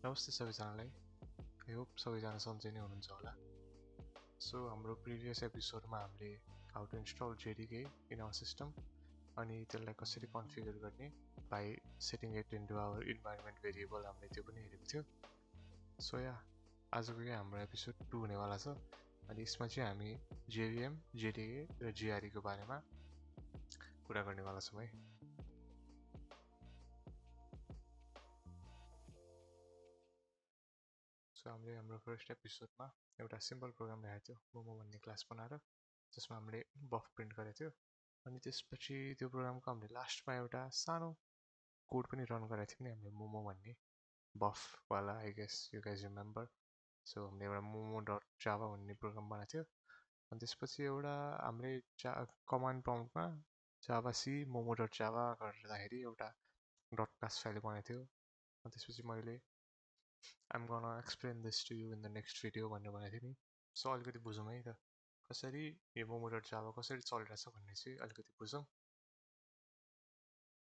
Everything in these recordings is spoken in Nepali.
नमस्ते सबैजनालाई। आई होप सबैजना सन्चै नै हुनुहुन्छ होला। सो हाम्रो प्रिभियस एपिसोडमा हामीले how to install JDK in our system अनि त्यसलाई कसरी कन्फिगर गर्ने by setting it into our environment variable हामीले त्यो पनि हेरेको थियो। सो या आजको यो हाम्रो एपिसोड 2 हुनेवाला छ अनि यसमा चाहिँ हामी जेभिएम, जेडीके र जिआरईको बारेमा कुरा गर्नेवाला छौँ है। सो हामीले हाम्रो फर्स्ट एपिसोडमा एउटा सिम्पल प्रोग्राम ल्याएको थियो, मोमो भन्ने क्लास बनाएर, जसमा हामीले बफ प्रिन्ट गरेको थियो। अनि त्यसपछि त्यो प्रोग्रामको हामीले लास्टमा एउटा सानो कोड पनि रन गरेको थियौँ नि हामीले, मोमो भन्ने बफवाला, I guess you guys remember. So हामीले एउटा मोमो डट जावा भन्ने प्रोग्राम बनाएको थियो। अनि त्यसपछि एउटा हामीले कमान्ड प्रम्प्टमा Java C momo dot Java गर्दाखेरि एउटा डट क्लास फाइल बनाएको थियो। अनि त्यसपछि मैले I'm gonna explain this to you in the next video भनेर भनेको थिएँ नि। सो अलिकति बुझौँ है त, कसरी यो मोमो डट जावा कसरी चलिरहेछ भन्ने चाहिँ अलिकति बुझौँ।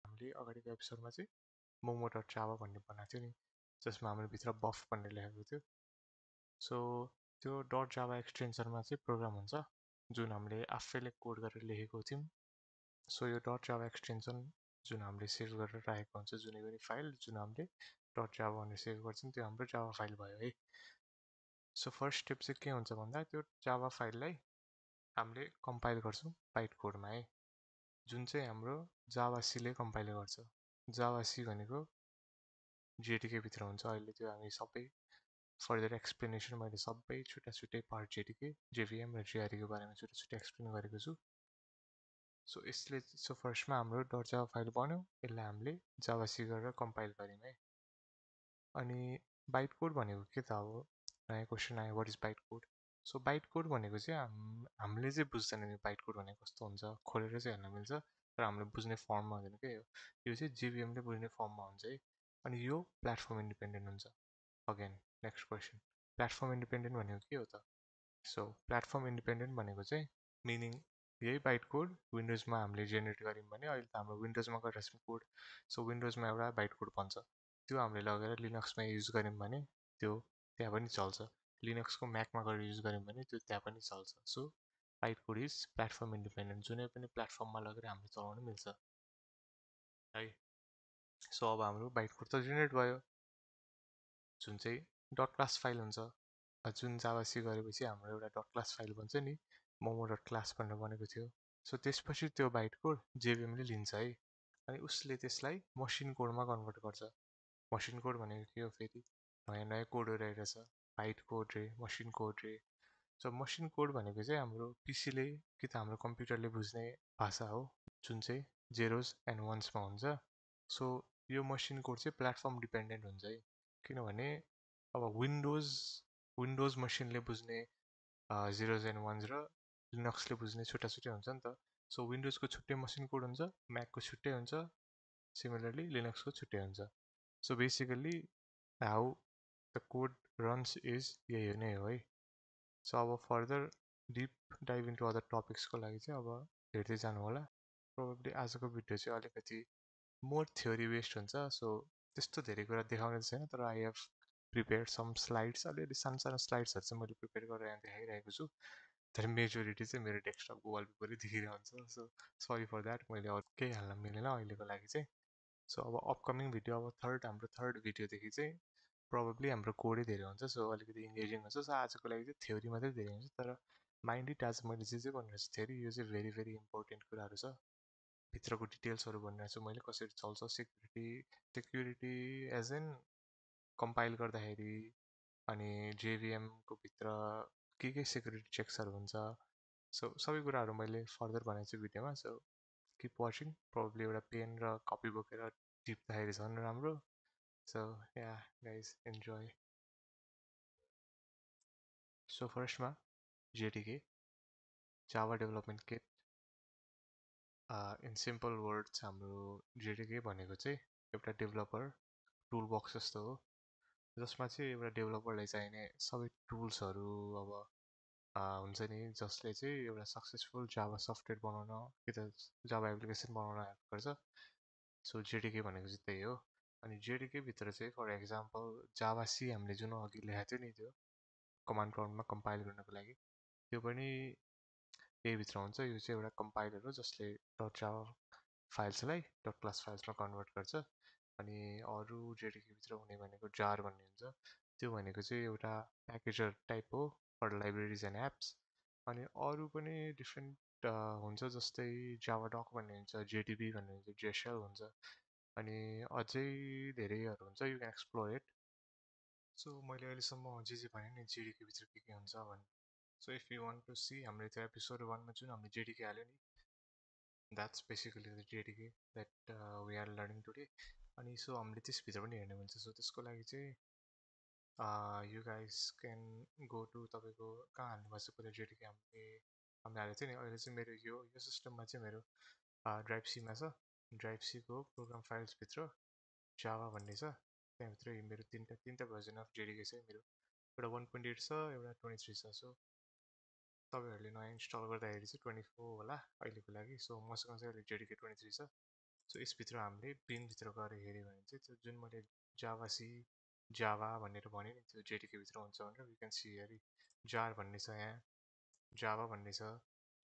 हामीले अगाडिको एपिसोडमा चाहिँ मोमो डट जावा भन्ने बनाएको थियो नि, जसमा हामीले भित्र बफ भन्ने लेखेको थियो। सो त्यो डट जावा एक्सटेन्सनमा चाहिँ प्रोग्राम हुन्छ जुन हामीले आफैले कोड गरेर लेखेको थियौँ। सो यो डट जावा एक्सटेन्सन जुन हामीले सेभ गरेर राखेको हुन्छ, जुनै पनि फाइल जुन हामीले डट जावा भनेर सेभ गर्छौँ, त्यो हाम्रो जावा फाइल भयो है। सो फर्स्ट स्टेप चाहिँ के हुन्छ भन्दा त्यो जावा फाइललाई हामीले कम्पाइल गर्छौँ बाइट कोडमा है, जुन चाहिँ हाम्रो जावा सीले कम्पाइल गर्छ। जावा सी भनेको जेडीके भित्र हुन्छ। अहिले त्यो हामी सबै फर्दर एक्सप्लेनेसन मैले सबै छुट्टै पार्ट जेडीके, जेभिएम र जिआरईको बारेमा छुट्टै एक्सप्लेन गरेको छु। सो फर्स्टमा हाम्रो डट जावा फाइल बन्यो, यसलाई हामीले जावा सी गरेर कम्पाइल गऱ्यौँ है। अनि बाइट कोड भनेको के त अब नयाँ क्वेसन आयो, what is byte code? So byte code भनेको चाहिँ हामीले चाहिँ बुझ्दैनौँ यो बाइट कोड भनेको कस्तो हुन्छ, खोलेर चाहिँ हेर्न मिल्छ तर हामीले बुझ्ने फर्ममा हुँदैन क्या। यो चाहिँ जेभिएमले बुझ्ने फर्ममा हुन्छ है। अनि यो प्लेटफर्म इन्डिपेन्डेन्ट हुन्छ। Again next question, platform independent भनेको के हो त? सो प्लेटफर्म इन्डिपेन्डेन्ट भनेको चाहिँ मिनिङ यही बाइट कोड विन्डोजमा हामीले जेनेरेट गऱ्यौँ भने, अहिले त हाम्रो विन्डोजमा गरिरहेको छौँ कोड, सो विन्डोजमा एउटा बाइट कोड बन्छ, त्यो हामीले लगेर लिनक्समा युज गऱ्यौँ भने त्यो त्यहाँ पनि चल्छ। लिनक्सको म्याकमा गएर युज गऱ्यौँ भने त्यो त्यहाँ पनि चल्छ। So byte code is platform independent, जुनै पनि प्लेटफर्ममा लगेर हामीले चलाउन मिल्छ है। सो अब हाम्रो बाइट कोड त जेनेरेट भयो, जुन चाहिँ डट क्लास फाइल हुन्छ। जुन जावा सी गरेपछि हाम्रो एउटा डट क्लास फाइल बन्छ नि, मोमो डट क्लास भनेर बनेको थियो। सो त्यसपछि त्यो बाइट कोड जेभिएमले लिन्छ है, अनि उसले त्यसलाई मसिन कोडमा कन्भर्ट गर्छ। मसिन कोड भनेको के हो फेरि, नयाँ नयाँ कोडहरू आइरहेछ, बाइट कोड रे, मसिन कोड रे। सो मसिन कोड भनेको चाहिँ हाम्रो पिसीले कि त हाम्रो कम्प्युटरले बुझ्ने भाषा हो, जुन चाहिँ जेरोज एन्ड वान्समा हुन्छ। सो यो मसिन कोड चाहिँ प्लेटफर्म डिपेन्डेन्ट हुन्छ है, किनभने अब विन्डोज मसिनले बुझ्ने जेरोज एन्ड वान्स र लिनक्सले बुझ्ने छुट्टै हुन्छ नि त। सो विन्डोजको छुट्टै मसिन कोड हुन्छ, म्याकको छुट्टै हुन्छ, सिमिलरली लिनक्सको छुट्टै हुन्छ। So basically how the code runs is यही नै हो है। सो अब further deep dive into other टपिक्सको लागि चाहिँ अब हेर्दै जानु होला। प्रोबेबली आजको भिडियो चाहिँ अलिकति मोर थ्योरी बेस्ड हुन्छ, सो त्यस्तो धेरै कुरा देखाउने छैन, तर I have prepare some slides, अलिअलि सानो सानो स्लाइड्सहरू चाहिँ मैले प्रिपेयर गरेर देखाइरहेको छु। तर मेजोरिटी चाहिँ मेरो डेस्कटपको वालपेपरै देखिरहेको हुन्छ, सो सरी फर द्याट, मैले अरू केही हाल्न मिलेन अहिलेको लागि चाहिँ। सो अब अपकमिङ भिडियो, अब हाम्रो थर्ड भिडियोदेखि चाहिँ प्रोबेबली हाम्रो कोडै धेरै हुन्छ, सो अलिकति इङ्गेजिङ हुन्छ। सो आजको लागि चाहिँ थ्योरी मात्रै धेरै हुन्छ, तर माइन्ड इट आज मैले जे भनिरहेको छु थ्योरी, यो चाहिँ भेरी भेरी इम्पोर्टेन्ट कुराहरू छ। भित्रको डिटेल्सहरू भनिरहेको छु मैले, कसरी चल्छ सेक्युरिटी एज एन कम्पाइल गर्दाखेरि, अनि जेभिएमको भित्र के सेक्युरिटी चेक्सहरू हुन्छ। सो सबै कुराहरू मैले फर्दर भनेको छु भिडियोमा। सो किप वाचिङ, प्रोबेबली एउटा पेन र कपी बोकेर टिप्दाखेरि झन् राम्रो। So yeah, guys, enjoy. So first ma JDK, Java Development Kit. In simple words, हाम्रो JDK भनेको चाहिँ एउटा डेभलपर टुल बक्स जस्तो हो, जसमा चाहिँ एउटा डेभलपरलाई चाहिने सबै टुल्सहरू अब हुन्छ नि, जसले चाहिँ एउटा सक्सेसफुल जावा सफ्टवेयर बनाउन कि त जावा एप्लिकेसन बनाउन हेल्प गर्छ। सो JDK भनेको चाहिँ त्यही हो। अनि जेडिकेभित्र चाहिँ फर एक्जाम्पल जावा सी हामीले जुन अघि लेखाएको थियो नि त्यो कमान्ड प्रम्प्टमा कम्पाइल गर्नको लागि त्यो पनि यहीभित्र हुन्छ। यो चाहिँ एउटा कम्पाइलर हो जसले डट जावा फाइल्सलाई डट क्लास फाइल्समा कन्भर्ट गर्छ। अनि अरू जेडिकेभित्र हुने भनेको जार भन्ने हुन्छ। त्यो भनेको चाहिँ एउटा प्याकेजर टाइप हो फर लाइब्रेरिज एन्ड एप्स। अनि अरू पनि डिफ्रेन्ट हुन्छ, जस्तै जावा डक भन्ने हुन्छ, जेडिबी भन्ने हुन्छ, जेसेल हुन्छ, अनि अझै धेरैहरू हुन्छ। You can explore it. So मैले अहिलेसम्म जे भने नि जेडिकेभित्र के हुन्छ भने, so if you want to see हामीले त्यो एपिसोड 1मा जुन हामीले जेडिके हाल्यो नि, that's basically the JDK that we are learning today. अनि सो हामीले त्यसभित्र पनि हेर्ने हुन्छ। सो त्यसको लागि चाहिँ you guys can go to तपाईँको कहाँ हाल्नुभएको छ पहिला जेडिके हामीले हालेको थियो नि। अहिले चाहिँ मेरो यो सिस्टममा चाहिँ मेरो ड्राइभ सीमा छ। ड्राइभ सीको प्रोग्राम फाइल्सभित्र जावा भन्ने छ। त्यहाँभित्र मेरो तिनवटा भर्जन अफ जेडिके छ मेरो। एउटा 1.8 छ, एउटा 23 छ। सो तपाईँहरूले नयाँ इन्स्टल गर्दाखेरि चाहिँ 24 होला अहिलेको लागि। सो मसँग चाहिँ अहिले जेडिके 23 छ। सो यसभित्र हामीले बिनभित्र गएर हेऱ्यो भने चाहिँ त्यो जुन मैले जावा सी जावा भनेर भने नि त्यो जेडिकेभित्र हुन्छ भनेर यु क्यान सी हेरी जार भन्ने छ, यहाँ जावा भन्ने छ,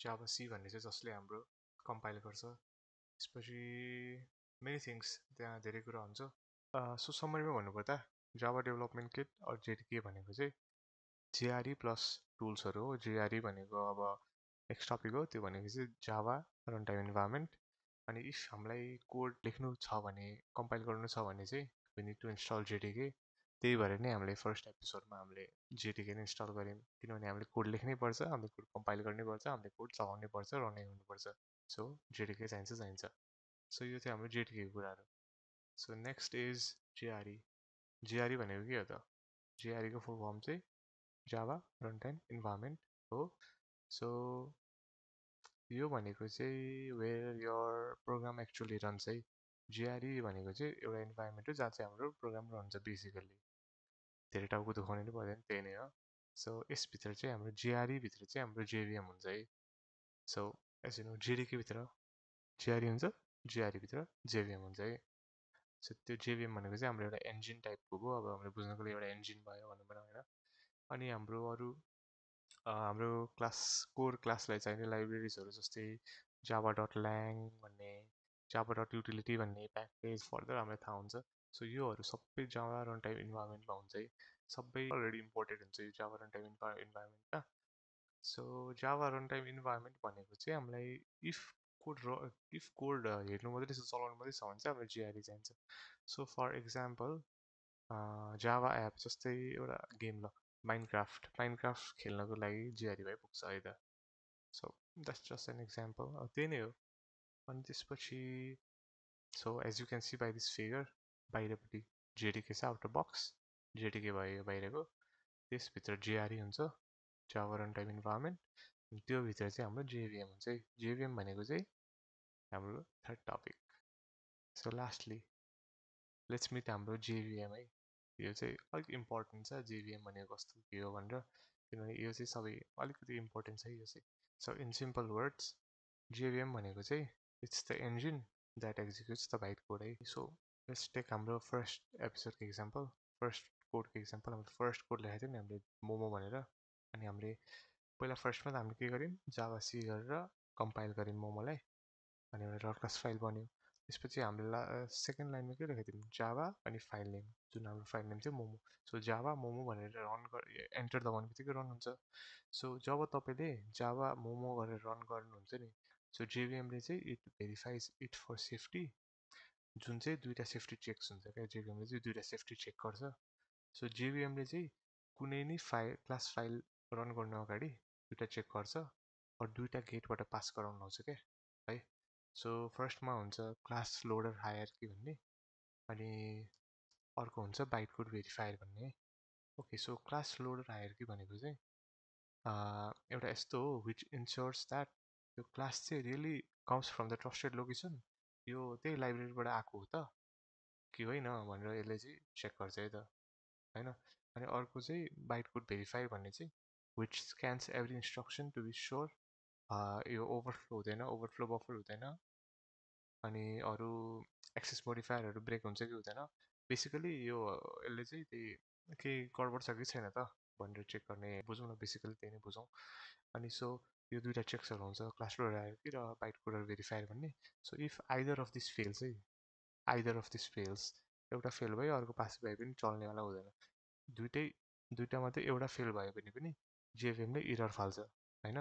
जावा सी भन्ने छ जसले हाम्रो कम्पाइल गर्छ। त्यसपछि मेनी थिङ्स त्यहाँ धेरै कुरा हुन्छ। सो समरीमा भन्नुपर्दा Java development kit or JDK भनेको चाहिँ जेआरई प्लस टुल्सहरू हो। जेआरई भनेको अब नेक्स्ट टपिक हो। त्यो भनेको चाहिँ जावा रन टाइम इन्भाइरोमेन्ट। अनि इफ हामीलाई कोड लेख्नु छ भने, कम्पाइल गर्नु छ भने चाहिँ we need to install JDK. त्यही भएर नै हामीले फर्स्ट एपिसोडमा हामीले जेडिके नै इन्स्टल गऱ्यौँ, किनभने हामीले कोड लेख्नै पर्छ, हामीले कोड कम्पाइल गर्नै पर्छ, हामीले कोड चलाउनै पर्छ, रनै हुनुपर्छ। सो जेडिके चाहिन्छ। सो यो चाहिँ हाम्रो जेडिकेको कुराहरू। So next is JRE. JRE भनेको के हो त? जेआरईको फुल फर्म चाहिँ जावा रन टाइम इन्भाइरोमेन्ट हो। सो यो भनेको चाहिँ वेयर योर प्रोग्राम एक्चुअली रन्छ है। जेआरई भनेको चाहिँ एउटा इन्भाइरोमेन्ट हो जहाँ चाहिँ हाम्रो प्रोग्राम रन्छ बेसिकल्ली। धेरै टाउको दुखाउने नै पर्दैन, त्यही नै हो। सो यसभित्र चाहिँ हाम्रो जेआरईभित्र चाहिँ हाम्रो जेभिएम हुन्छ है। सो यसो जेडिकेभित्र जेआरई हुन्छ, जेआरईभित्र जेभिएम हुन्छ है। सो त्यो जेभिएम भनेको चाहिँ हाम्रो एउटा इन्जिन टाइपको हो। अब हामीले बुझ्नको लागि एउटा इन्जिन भयो भनौँ न, होइन। अनि हाम्रो अरू हाम्रो कोर क्लासलाई चाहिने लाइब्रेरिजहरू जस्तै जावा डट ल्याङ भन्ने, जावा डट युटिलिटी भन्ने प्याकेज फर्दर हामीलाई थाहा हुन्छ। सो योहरू सबै जावा रन टाइम इन्भाइरोमेन्टमा हुन्छ है। सबै अलरेडी इम्पोर्टेड हुन्छ यो जावा रन टाइम इन्भाइरोमेन्टमा। So Java run time environment भनेको चाहिँ हामीलाई इफ कोड हेर्नु मात्रै छ, चलाउनु मात्रै छ भने चाहिँ हामीलाई जिआरई चाहिन्छ। So for example Java app जस्तै एउटा गेम ल माइनक्राफ्ट खेल्नको लागि जिआरई भइ पुग्छ है त। So that's just an example, त्यही नै हो। अनि त्यसपछि so as you can see by this figure, बाहिरपट्टि जेडिके छ आउट अफ बक्स, जेडिके भयो बाहिरको। त्यसभित्र जिआरई हुन्छ, जावा रन टाइम इन्भाइरोमेन्ट। त्योभित्र चाहिँ हाम्रो जेभिएम हुन्छ है। जेभिएम भनेको चाहिँ हाम्रो third topic. So lastly let's meet हाम्रो जेभिएम है। यो चाहिँ अलिक इम्पोर्टेन्ट छ, जेभिएम भनेको कस्तो के हो भनेर, किनभने यो चाहिँ सबै अलिकति इम्पोर्टेन्ट छ यो चाहिँ। So in simple words, JVM भनेको चाहिँ it's the engine that executes the byte code है। सो लेट्स टेक हाम्रो फर्स्ट एपिसोडको इक्जाम्पल, फर्स्ट कोडको इक्जाम्पल। हामीले फर्स्ट कोड लेखेको थियौँ नि हामीले मोमो भनेर। अनि हामीले पहिला फर्स्टमा त हामीले के गर्यौँ, जावा सी गरेर कम्पाइल गऱ्यौँ मोमोलाई, अनि एउटा डट क्लास फाइल बन्यो। त्यसपछि हामीले सेकेन्ड लाइनमा के लेखेको थियौँ, जावा अनि फाइल नेम, जुन हाम्रो फाइल नेम चाहिँ मोमो। सो जावा मोमो भनेर एन्टर दबाउने बित्तिकै रन हुन्छ। सो जब तपाईँले जावा मोमो गरेर रन गर्नुहुन्छ नि, सो जेभिएमले चाहिँ इट भेरिफाइज इट फर सेफ्टी, जुन चाहिँ दुईवटा सेफ्टी चेक्स हुन्छ क्या। जेभिएमले चाहिँ दुईवटा सेफ्टी चेक गर्छ। सो जेभिएमले चाहिँ कुनै नि क्लास फाइल रन गर्नु अगाडि दुईवटा चेक गर्छ, र दुईवटा गेटबाट पास गराउनु आउँछ क्या है। सो फर्स्टमा हुन्छ क्लास लोडर हायरकी भन्ने, अनि अर्को हुन्छ बाइट कोड भेरिफायर भन्ने। Okay, so class loader hierarchy भनेको चाहिँ एउटा यस्तो हो विच इन्स्योर्स द्याट यो क्लास चाहिँ really comes from the trusted location, यो त्यही लाइब्रेरीबाट आएको हो त कि होइन भनेर यसले चाहिँ चेक गर्छ है त, होइन। अनि अर्को चाहिँ बाइट कोड भेरिफायर भन्ने चाहिँ which scans every instruction to be sure यो ओभरफ्लो हुँदैन, ओभरफ्लो बफर हुँदैन, अनि अरू एक्सेस मोडिफायरहरू ब्रेक हुन्छ कि हुँदैन बेसिकली यो यसले चाहिँ त्यही केही गडबड छ कि छैन त भनेर चेक गर्ने बुझौँ न बेसिकली त्यही नै बुझौँ अनि सो यो दुईवटा चेक्सहरू हुन्छ क्लास लोडर हायरार्की र बाइट कोडर भेरिफायर भन्ने so if either of this fails है आइदर अफ दिस फेल्स एउटा फेल भयो अर्को पास भए पनि चल्नेवाला हुँदैन दुइटा मात्रै एउटा फेल भयो भने पनि जेभिएमले इरर फाल्छ होइन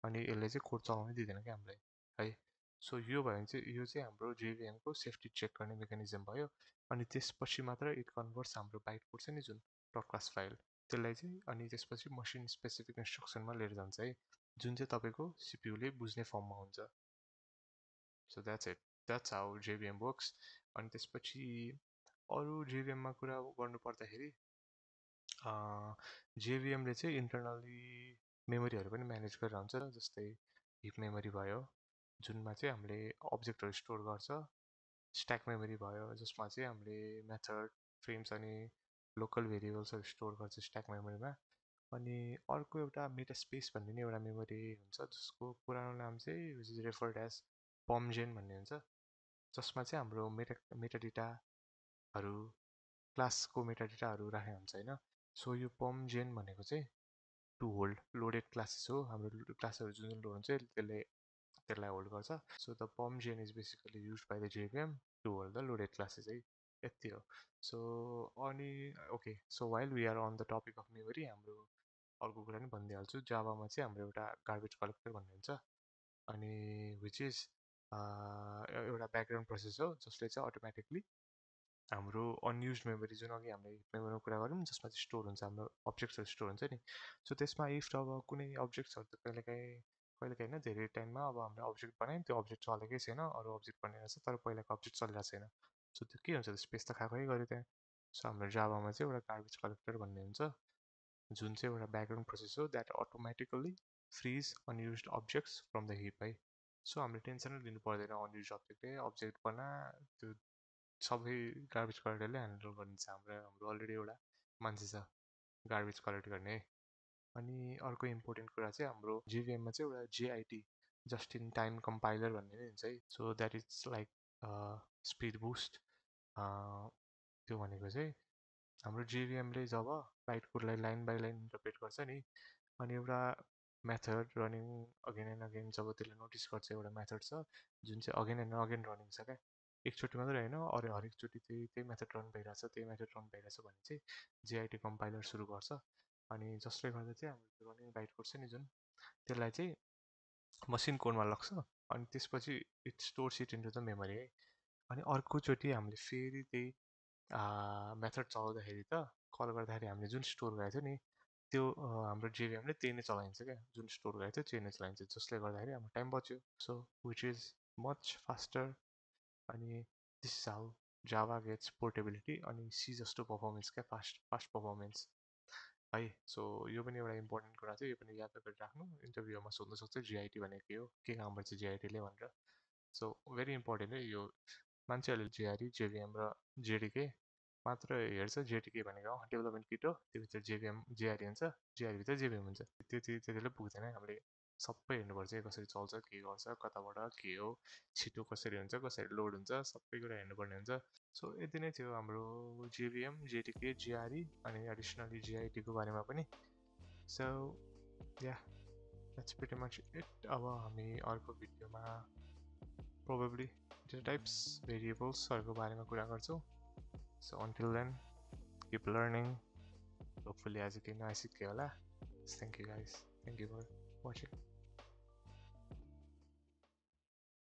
अनि यसले चाहिँ कोड चलाउनै दिँदैन क्या हामीलाई है सो यो भयो भने चाहिँ यो चाहिँ हाम्रो जेभिएमको सेफ्टी चेक गर्ने मेकानिजम भयो अनि त्यसपछि मात्र इट कन्भर्ट्स हाम्रो बाइट कोड छ नि जुन डट क्लास फाइल त्यसलाई चाहिँ अनि त्यसपछि मसिन स्पेसिफिक इन्स्ट्रक्सनमा लिएर जान्छ है जुन चाहिँ तपाईँको सिपियुले बुझ्ने फर्ममा हुन्छ सो द्याट्स हाउ जेभिएम वर्क्स अनि त्यसपछि अरू जेभिएममा कुरा गर्नु पर्दाखेरि जेभिएमले चाहिँ इन्टरनली मेमोरीहरू पनि म्यानेज गरेर हुन्छ जस्तै हिप मेमोरी भयो जुनमा चाहिँ हामीले अब्जेक्टहरू स्टोर गर्छ स्ट्याक मेमोरी भयो जसमा चाहिँ हामीले मेथड फ्रेम्स अनि लोकल भेरिएबल्सहरू स्टोर गर्छ स्ट्याक मेमोरीमा अनि अर्को एउटा मेटा स्पेस भन्ने नि एउटा मेमोरी हुन्छ जसको पुरानो नाम चाहिँ विच इज रेफर्ड एज पमजेन भन्ने हुन्छ जसमा चाहिँ हाम्रो मेटाडेटाहरू क्लासको मेटाडेटाहरू राखेको हुन्छ होइन सो यो पमजेन भनेको चाहिँ टु होल्ड लोडेड क्लासेस हो हाम्रो क्लासहरू जुन जुन लोड हुन्छ त्यसलाई होल्ड गर्छ so the PermGen is basically use by the JVM to hold the loaded classes है यति हो सो अनि okay so while we are on the topic of memory हाम्रो अर्को कुरा पनि भनिदिइहाल्छु जावामा चाहिँ हाम्रो एउटा गार्बेज कलेक्टर भन्ने हुन्छ अनि विच इज एउटा ब्याकग्राउन्ड प्रोसेस हो जसले चाहिँ अटोमेटिकली हाम्रो अनयुज मेमोरी जुन अघि हामीले मेमोरीमा कुरा गऱ्यौँ जसमा चाहिँ स्टोर हुन्छ हाम्रो अब्जेक्ट्सहरू स्टोर हुन्छ नि सो त्यसमा इफ अब कुनै अब्जेक्ट्सहरू त कहिलेकाहीँ होइन धेरै टाइममा अब हामीले अब्जेक्ट बनायौँ त्यो अब्जेक्ट चलेकै छैन अरू अब्जेक्ट बनिरहेको छ तर पहिलाको अब्जेक्ट चलिरहेको छैन सो त्यो के हुन्छ स्पेस त खाएकै गऱ्यो त्यहाँ सो हाम्रो जावामा चाहिँ एउटा गार्बेज कलेक्टर भन्ने हुन्छ जुन चाहिँ एउटा ब्याकग्राउन्ड प्रोसेस हो that automatically frees unused objects from the heap है सो हामीले टेन्सनै लिनु पर्दैन अनयुज अब्जेक्टले अब्जेक्ट बना त्यो सबै गार्बेज कलेक्टरले ह्यान्डल गरिदिन्छ हाम्रो अलरेडी एउटा मान्छे छ गार्बेज कलेक्ट गर्ने अनि अर्को इम्पोर्टेन्ट कुरा चाहिँ हाम्रो जिभिएममा चाहिँ एउटा JIT just in time compiler भन्ने नै हुन्छ है so that is like speed boost त्यो भनेको चाहिँ हाम्रो जेभिएमले जब बाइट कोडलाई लाइन बाई लाइन इन्टरप्रेट गर्छ नि अनि एउटा method running again and again जब त्यसले नोटिस गर्छ एउटा मेथड छ जुन चाहिँ अगेन एन्ड अगेन रनिङ छ क्या एकचोटि मात्रै होइन अरू हरेकचोटि त्यही मेथड रन भइरहेछ त्यही मेथड रन भइरहेछ भने चाहिँ जेआइटी कम्पाइलर सुरु गर्छ अनि जसले गर्दा चाहिँ हाम्रो रनिङ बाइट कोड छ नि जुन त्यसलाई चाहिँ मसिन कोडमा लग्छ अनि त्यसपछि it stores it into the memory है अनि अर्कोचोटि हामीले फेरि त्यही मेथड चलाउँदाखेरि त कल गर्दाखेरि हामीले जुन स्टोर गरेको थियो नि त्यो हाम्रो जेभिएमले त्यही नै चलाइन्छ क्या जुन स्टोर गरेको थियो त्यही नै चलाइन्छ जसले गर्दाखेरि हाम्रो टाइम बच्यो so which is much faster अनि this is how Java gets portability अनि सी जस्तो पर्फर्मेन्स क्या फास्ट पर्फर्मेन्स है सो यो पनि एउटा इम्पोर्टेन्ट कुरा थियो यो पनि याद गरिराख्नु इन्टरभ्यूमा सोध्न सक्छ जिआइटी भनेको के काम गर्छ जिआइटीले भनेर सो भेरी इम्पोर्टेन्ट है यो मान्छेहरूले जिआरई जेभिएम र जेडिके मात्र हेर्छ जेडिके भनेको डेभलपमेन्ट किट हो त्योभित्र जेभिएम जिआरई हुन्छ जिआरईभित्र जेभिएम हुन्छ त्यतिले पुग्दैन हामीले सबै हेर्नुपर्छ कसरी चल्छ के गर्छ कताबाट के हो छिटो कसरी हुन्छ कसरी लोड हुन्छ सबै कुरा हेर्नुपर्ने हुन्छ सो यति नै थियो हाम्रो जेभिएम जेडिके जिआरई अनि एडिसनली जिआइटीको बारेमा पनि so yeah that's pretty much it अब हामी अर्को भिडियोमा प्रोबेबली डेटा टाइप्स भेरिएबल्सहरूको बारेमा कुरा गर्छौँ so until then keep learning hopefully आज केही नयाँ सिक्यो होला thank you guys thank you for watching